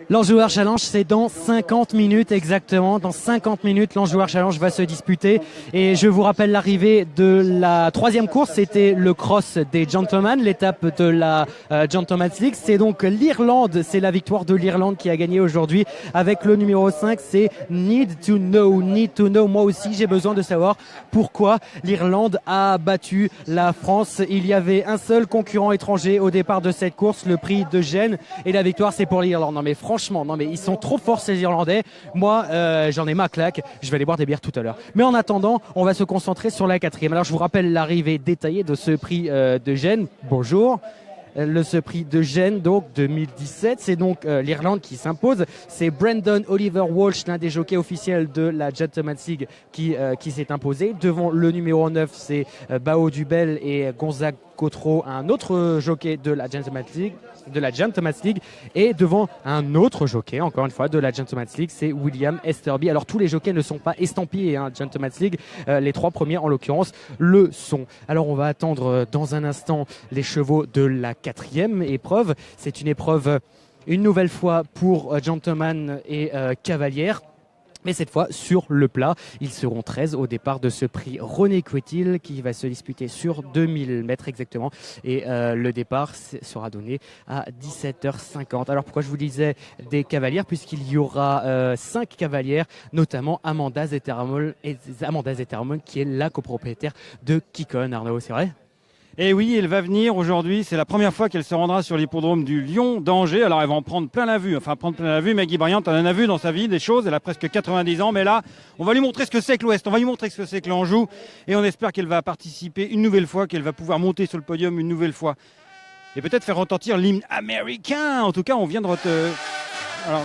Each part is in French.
L'Anjouard Challenge, c'est dans 50 minutes exactement. Dans 50 minutes, l'Anjouard Challenge va se disputer. Et je vous rappelle l'arrivée de la troisième course, c'était le cross des Gentlemen, l'étape de la Gentleman's League. C'est donc l'Irlande, c'est la victoire de l'Irlande qui a gagné aujourd'hui. Avec le numéro 5, c'est Need to Know. Need to Know, moi aussi, j'ai besoin de savoir pourquoi l'Irlande a battu la France. Il y avait un seul concurrent étranger au départ de cette course, le prix de Gênes. Et la victoire, c'est pour l'Irlande. Non mais franchement, non mais ils sont trop forts ces Irlandais. Moi, j'en ai ma claque. Je vais aller boire des bières tout à l'heure. Mais en attendant, on va se concentrer sur la quatrième. Alors je vous rappelle l'arrivée détaillée de ce prix de Gênes. Bonjour. Ce prix de Gênes, donc 2017, c'est donc l'Irlande qui s'impose. C'est Brandon Oliver Walsh, l'un des jockeys officiels de la Gentleman's League, qui s'est imposé. Devant le numéro 9, c'est Bao Dubel et Gonzague Cotreau, un autre jockey de la Gentleman's League, et devant un autre jockey, encore une fois, de la Gentleman's League, c'est William Esterby. Alors tous les jockeys ne sont pas estampillés, hein, Gentleman's League, les trois premiers en l'occurrence le sont. Alors on va attendre dans un instant les chevaux de la quatrième épreuve. C'est une épreuve une nouvelle fois pour Gentleman et Cavalière. Mais cette fois sur le plat, ils seront 13 au départ de ce prix René Quetil qui va se disputer sur 2000 mètres exactement. Et le départ sera donné à 17h50. Alors pourquoi je vous disais des cavalières? Puisqu'il y aura 5 cavalières, notamment Amanda Zetterholm qui est la copropriétaire de Kikon. Arnaud, c'est vrai? Et oui, elle va venir aujourd'hui. C'est la première fois qu'elle se rendra sur l'hippodrome du Lion d'Angers. Alors, elle va en prendre plein la vue. Maggie Bryant en a vu dans sa vie des choses. Elle a presque 90 ans. Mais là, on va lui montrer ce que c'est que l'Ouest. On va lui montrer ce que c'est que l'Anjou. Et on espère qu'elle va participer une nouvelle fois, qu'elle va pouvoir monter sur le podium une nouvelle fois. Et peut-être faire retentir l'hymne américain. En tout cas, on vient de... Alors,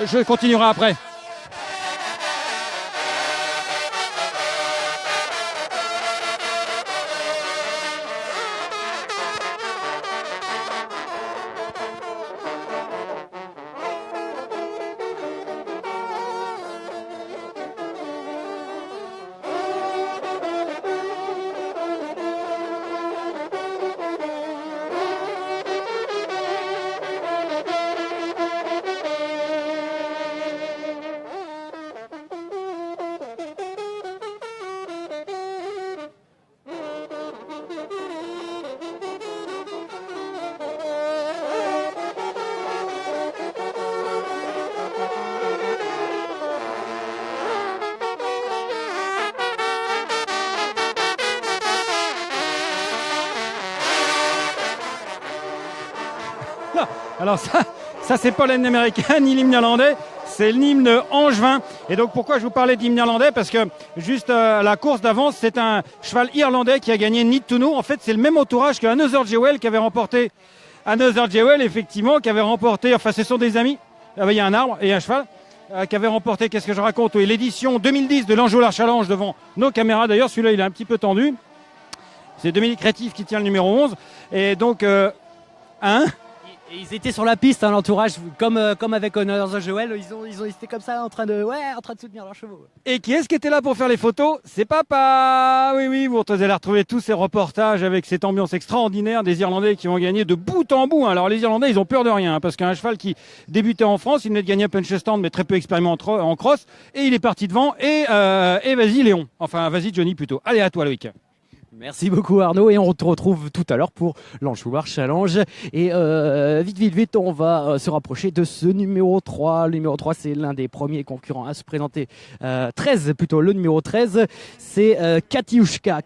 je continuerai après. Alors ça c'est pas l'hymne américain ni l'hymne irlandais, c'est l'hymne angevin. Et donc pourquoi je vous parlais d'hymne irlandais? Parce que juste la course d'avance, c'est un cheval irlandais qui a gagné Need to Know. En fait, c'est le même entourage que Another Jewel qui avait remporté. Another Jewel, effectivement, qui avait remporté. Enfin, ce sont des amis. Il y a un arbre et un cheval qui avait remporté. Qu'est-ce que je raconte? Oui, l'édition 2010 de l'Anjouard Challenge devant nos caméras. D'ailleurs, celui-là, il est un petit peu tendu. C'est Dominique Rétif qui tient le numéro 11. Et donc, Ils étaient sur la piste, hein, l'entourage, comme avec Honor Joël, ils étaient comme ça en train de soutenir leurs chevaux. Et qui est-ce qui était là pour faire les photos? C'est papa. Oui, vous allez retrouver tous ces reportages avec cette ambiance extraordinaire des Irlandais qui ont gagné de bout en bout. Alors les Irlandais, ils ont peur de rien, hein, parce qu'un cheval qui débutait en France, il venait de gagner un Punchestown, mais très peu expérimenté en cross, et il est parti devant. Et vas-y Léon, enfin vas-y Johnny plutôt. Allez à toi Loïc. Merci beaucoup Arnaud et on te retrouve tout à l'heure pour l'Anjouard Challenge et vite on va se rapprocher de ce numéro 3. Le numéro 3 c'est l'un des premiers concurrents à se présenter, 13 plutôt, le numéro 13 c'est Katiushka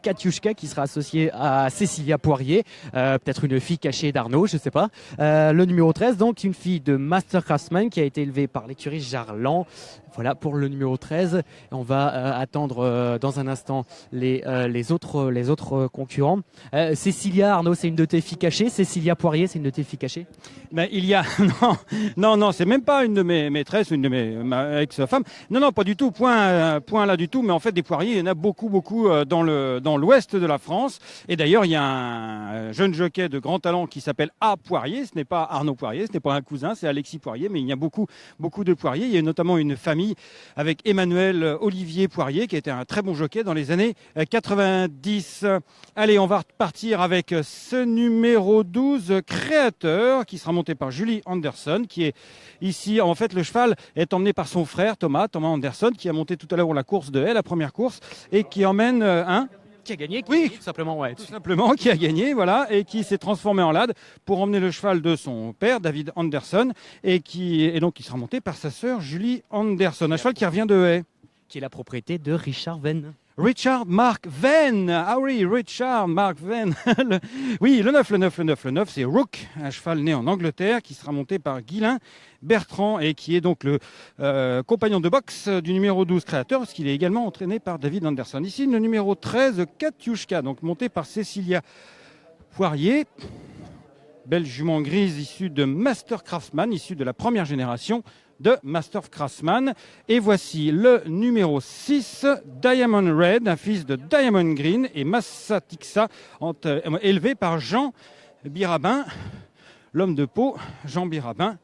qui sera associé à Cécilia Poirier, peut-être une fille cachée d'Arnaud, je sais pas. Le numéro 13 donc une fille de Master Craftsman qui a été élevée par l'écurie Jarlan. Voilà pour le numéro 13. On va attendre dans un instant les autres concurrents. Cécilia, Arnaud, c'est une de tes filles cachées. Cécilia Poirier, c'est une de tes filles cachées. Ben, il y a non, c'est même pas une de mes maîtresses, une de mes ex-femmes. Non, pas du tout. Point là du tout. Mais en fait, des Poiriers, il y en a beaucoup dans l'ouest de la France. Et d'ailleurs, il y a un jeune jockey de grand talent qui s'appelle A. Poirier. Ce n'est pas Arnaud Poirier, ce n'est pas un cousin, c'est Alexis Poirier. Mais il y a beaucoup de Poiriers. Il y a notamment une famille avec Emmanuel Olivier Poirier, qui était un très bon jockey dans les années 90. Allez, on va repartir avec ce numéro 12, Créateur, qui sera monté par Julie Anderson, qui est ici. En fait, le cheval est emmené par son frère Thomas Anderson, qui a monté tout à l'heure la course de haie, la première course, et qui emmène Qui a gagné, oui, tout simplement, ouais. tout simplement, qui a gagné, voilà, et qui s'est transformé en lad pour emmener le cheval de son père, David Anderson, et donc qui sera monté par sa sœur Julie Anderson, un cheval qui revient de haie. Qui est la propriété de Richard Venn. Richard Mark Venn. Ah oui, Richard Mark Venn. Oui, le 9, c'est Rook, un cheval né en Angleterre qui sera monté par Guylain Bertrand et qui est donc le compagnon de boxe du numéro 12 Créateur, parce qu'il est également entraîné par David Anderson. Ici, le numéro 13, Katiushka, donc monté par Cécilia Poirier, belle jument grise issue de Master Craftsman, issue de la première génération de Master Craftsman. Et voici le numéro 6, Diamond Red, un fils de Diamond Green et Massatixa, élevé par Jean Birabin, l'homme de Pau, Jean Birabin,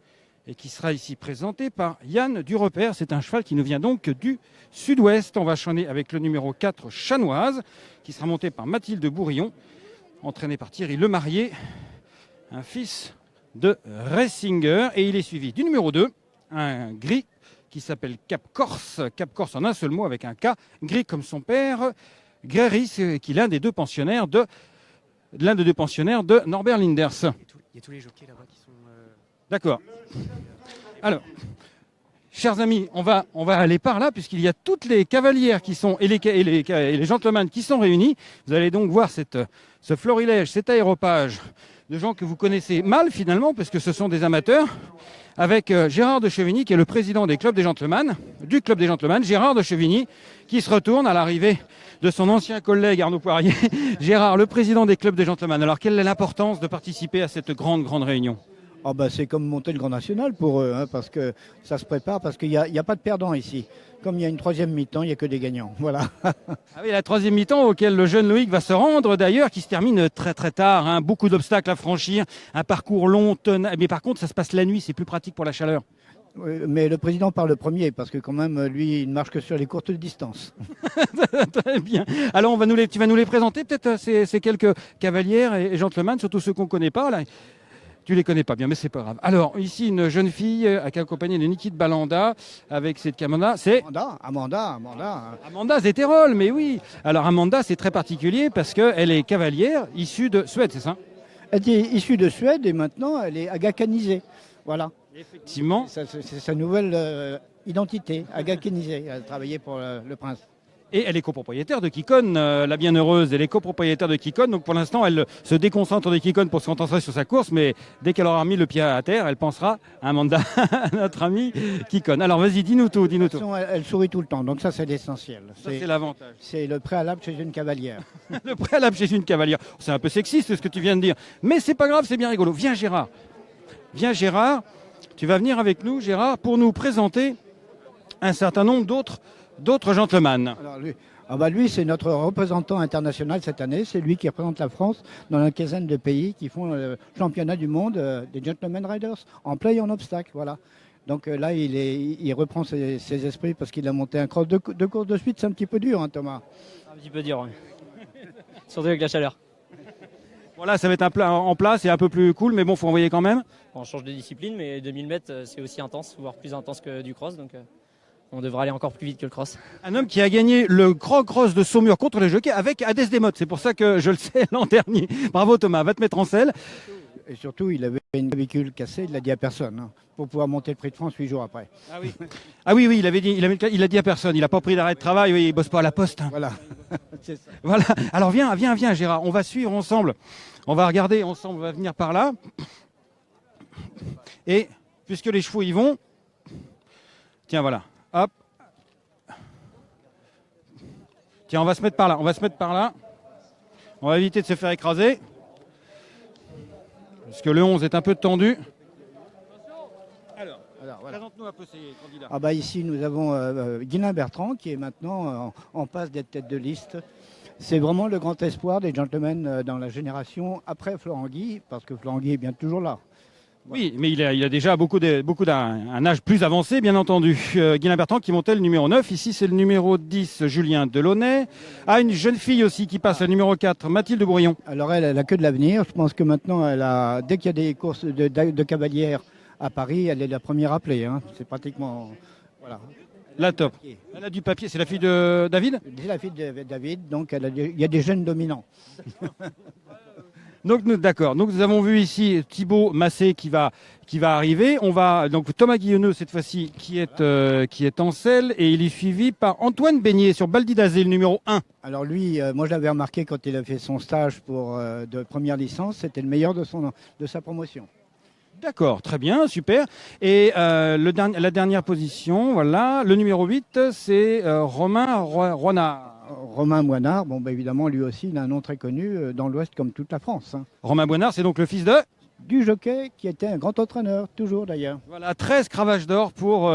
et qui sera ici présenté par Yann Durepère. C'est un cheval qui nous vient donc du sud-ouest. On va enchaîner avec le numéro 4, Chanoise, qui sera monté par Mathilde Bourillon, entraîné par Thierry Lemarié, un fils de Ressinger. Et il est suivi du numéro 2, un gris qui s'appelle Cap Corse en un seul mot avec un K, gris comme son père, Gréris, qui est l'un des deux pensionnaires de Norbert Linders. Il y a tous les jockeys là-bas qui sont... D'accord. Alors, chers amis, on va aller par là puisqu'il y a toutes les cavalières qui sont et les gentlemen qui sont réunis. Vous allez donc voir ce florilège, cet aéropage de gens que vous connaissez mal finalement parce que ce sont des amateurs, avec Gérard de Chevigny qui est le président du club des gentlemen, Gérard de Chevigny qui se retourne à l'arrivée de son ancien collègue Arnaud Poirier. Gérard, le président des clubs des gentlemen. Alors quelle est l'importance de participer à cette grande réunion ? Oh bah c'est comme monter le Grand National pour eux, hein, parce que ça se prépare, parce qu'il n'y a pas de perdants ici. Comme il y a une troisième mi-temps, il n'y a que des gagnants. Voilà. Ah oui, la troisième mi-temps auquel le jeune Loïc va se rendre d'ailleurs, qui se termine très très tard. Hein, beaucoup d'obstacles à franchir, un parcours long, mais par contre ça se passe la nuit, c'est plus pratique pour la chaleur. Mais le président parle le premier, parce que quand même, lui, il ne marche que sur les courtes distances. Très bien. Alors tu vas nous les présenter peut-être ces quelques cavalières et gentlemen, surtout ceux qu'on ne connaît pas là. Tu les connais pas bien, mais c'est pas grave. Alors, ici, une jeune fille accompagnée de Niki de Balanda avec cette Camanda. C'est Amanda. Amanda Zetterol, mais oui. Alors, Amanda, c'est très particulier parce qu'elle est cavalière issue de Suède, c'est ça ? Elle est issue de Suède et maintenant, elle est agakanisée. Voilà. Effectivement. C'est sa nouvelle identité, agakanisée. Elle a travaillé pour le prince. Et elle est copropriétaire de Kikon, la bienheureuse. Elle est copropriétaire de Kikon. Donc pour l'instant, elle se déconcentre de Kikon pour se concentrer sur sa course. Mais dès qu'elle aura mis le pied à terre, elle pensera à un mandat à notre ami Kikon. Alors vas-y, dis-nous tout. De toute façon, elle sourit tout le temps. Donc ça, c'est l'essentiel. Ça, c'est l'avantage. C'est le préalable chez une cavalière. Le préalable chez une cavalière. C'est un peu sexiste ce que tu viens de dire. Mais c'est pas grave, c'est bien rigolo. Viens Gérard. Tu vas venir avec nous, Gérard, pour nous présenter un certain nombre d'autres gentlemen. Alors lui, c'est notre représentant international cette année. C'est lui qui représente la France dans une quinzaine de pays qui font le championnat du monde des Gentlemen Riders, en play et en obstacle. Voilà. Donc là, il reprend ses esprits parce qu'il a monté un cross deux courses de suite. C'est un petit peu dur, hein, Thomas. Un petit peu dur, oui. Surtout avec la chaleur. Voilà, ça va être en place et un peu plus cool, mais bon, faut envoyer quand même. On change de discipline, mais 2000 mètres, c'est aussi intense, voire plus intense que du cross. Donc on devrait aller encore plus vite que le cross. Un homme qui a gagné le Grand Cross de Saumur contre les jockeys avec Hadès Desmottes. C'est pour ça que je le sais l'an dernier. Bravo Thomas, va te mettre en selle. Et surtout, il avait une clavicule cassée, il l'a dit à personne, hein, pour pouvoir monter le prix de France 8 jours après. Ah oui, il l'a dit à personne. Il n'a pas pris d'arrêt de travail, oui, il bosse pas à la poste. Hein. Voilà. C'est ça. Voilà. Alors viens Gérard, on va suivre ensemble. On va regarder ensemble, on va venir par là. Et puisque les chevaux y vont, tiens voilà. Hop. Tiens, on va se mettre par là. On va éviter de se faire écraser. Parce que le 11 est un peu tendu. Alors voilà. Présente-nous un peu ces candidats. Ici, nous avons Guylain Bertrand, qui est maintenant en passe d'être tête de liste. C'est vraiment le grand espoir des gentlemen dans la génération après Florent Guy, parce que Florent Guy est bien toujours là. Oui, mais il a déjà un âge plus avancé, bien entendu. Guylain Bertrand qui montait le numéro 9. Ici, c'est le numéro 10, Julien Delaunay. Ah, une jeune fille aussi qui passe, le numéro 4, Mathilde Bourillon. Alors elle a que de l'avenir. Je pense que maintenant, dès qu'il y a des courses de cavalières à Paris, elle est la première appelée. Hein. C'est pratiquement... Voilà. La top. Elle a du papier. C'est la fille de David? C'est la fille de David, donc il y a des jeunes dominants. Donc d'accord. Donc nous avons vu ici Thibaut Massé qui va arriver. On va donc Thomas Guillonneux cette fois-ci qui est en selle et il est suivi par Antoine Beignet sur Baldidazé, le numéro 1. Alors lui, moi je l'avais remarqué quand il a fait son stage de première licence, c'était le meilleur de sa promotion. D'accord, très bien, super. Et la dernière position, voilà, le numéro 8, c'est Romain Roinard. Romain Boinard, bon, évidemment, lui aussi, il a un nom très connu dans l'Ouest comme toute la France. Hein. Romain Boinard, c'est donc le fils de du jockey qui était un grand entraîneur, toujours d'ailleurs. Voilà, 13 cravaches d'or pour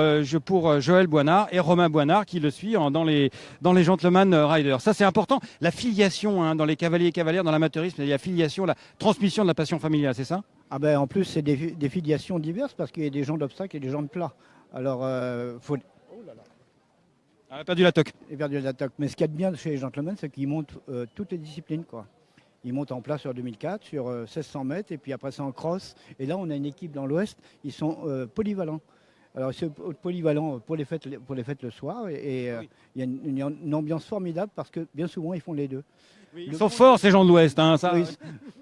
Joël Boinard et Romain Boinard qui le suit dans les Gentleman Riders. Ça, c'est important. La filiation dans les cavaliers et cavalières, dans l'amateurisme, il y a la filiation, la transmission de la passion familiale, c'est ça? Ah en plus, c'est des filiations diverses parce qu'il y a des gens d'obstacles et des gens de plat. Alors, faut... Oh là là. Elle a perdu la toque. Il a perdu la toque. Mais ce qu'il y a de bien chez les Gentlemen, c'est qu'ils montent toutes les disciplines, quoi. Ils montent en plat sur 2004, sur 1600 mètres, et puis après ça en cross. Et là, on a une équipe dans l'Ouest, ils sont polyvalents. Alors, c'est polyvalent pour les fêtes le soir, et il y a une ambiance formidable parce que bien souvent, ils font les deux. Oui, ils sont forts, ces gens de l'Ouest. Hein, ça. Oui,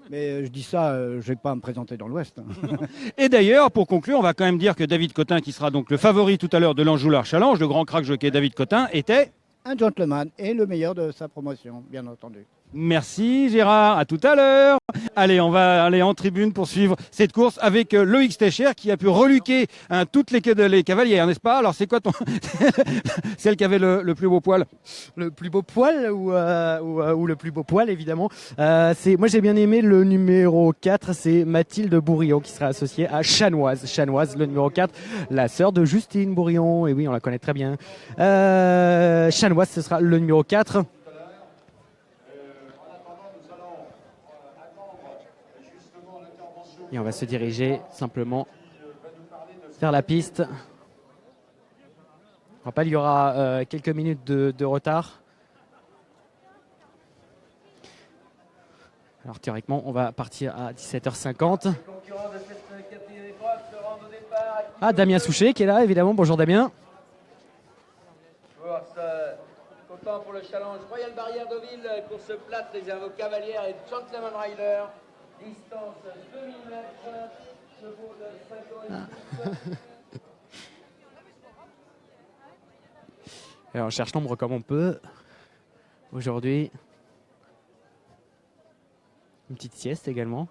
mais je dis ça, je ne vais pas me présenter dans l'Ouest. Et d'ailleurs, pour conclure, on va quand même dire que David Cotin, qui sera donc le favori tout à l'heure de l'Anjou Challenge, le grand crack jockey David Cotin, était un gentleman et le meilleur de sa promotion, bien entendu. Merci Gérard, à tout à l'heure. Allez, on va aller en tribune pour suivre cette course avec Loïc Stecher qui a pu reluquer toutes les cavalières, n'est-ce pas? Alors c'est quoi celle qui avait le plus beau poil? Le plus beau poil ou le plus beau poil évidemment. Moi j'ai bien aimé le numéro 4, c'est Mathilde Bourillon qui sera associée à Chanoise. Chanoise, le numéro 4, la sœur de Justine Bourillon, et oui on la connaît très bien. Chanoise, ce sera le numéro 4. Et on va se diriger simplement vers la piste. Je rappelle, il y aura quelques minutes de retard. Alors théoriquement, on va partir à 17h50. Ah, Damien Souchet qui est là, évidemment. Bonjour Damien. Content pour le challenge Royal Barrière Deauville, course plate réserve aux cavalières et Gentleman Rider. Distance 2000 mètres, chevaux de 5 ans. Alors, on cherche l'ombre comme on peut. Aujourd'hui, une petite sieste également.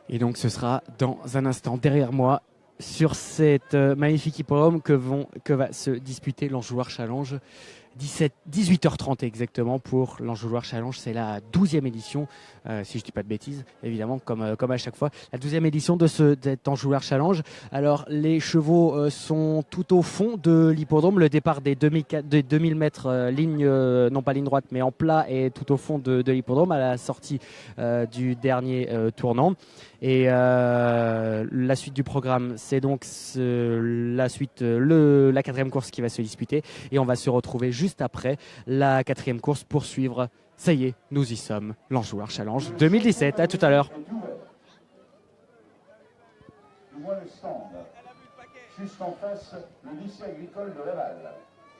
Et donc, ce sera dans un instant derrière moi, sur cette magnifique hippodrome que va se disputer l'Anjouloir Challenge. 18h30 exactement pour l'Anjouloir Challenge. C'est la 12e édition, si je ne dis pas de bêtises, évidemment, comme à chaque fois. La 12e édition de cet Anjouloir Challenge. Alors, les chevaux sont tout au fond de l'hippodrome. Le départ des 2000 mètres, non pas ligne droite, mais en plat, est tout au fond de l'hippodrome, à la sortie du dernier tournant. Et la suite du programme, c'est donc la 4e course qui va se disputer. Et on va se retrouver juste après la 4e course pour suivre. Ça y est, nous y sommes. L'Anjouloir Challenge 2017. À tout à l'heure. Je vois le stand. Juste en face, le lycée agricole de Laval.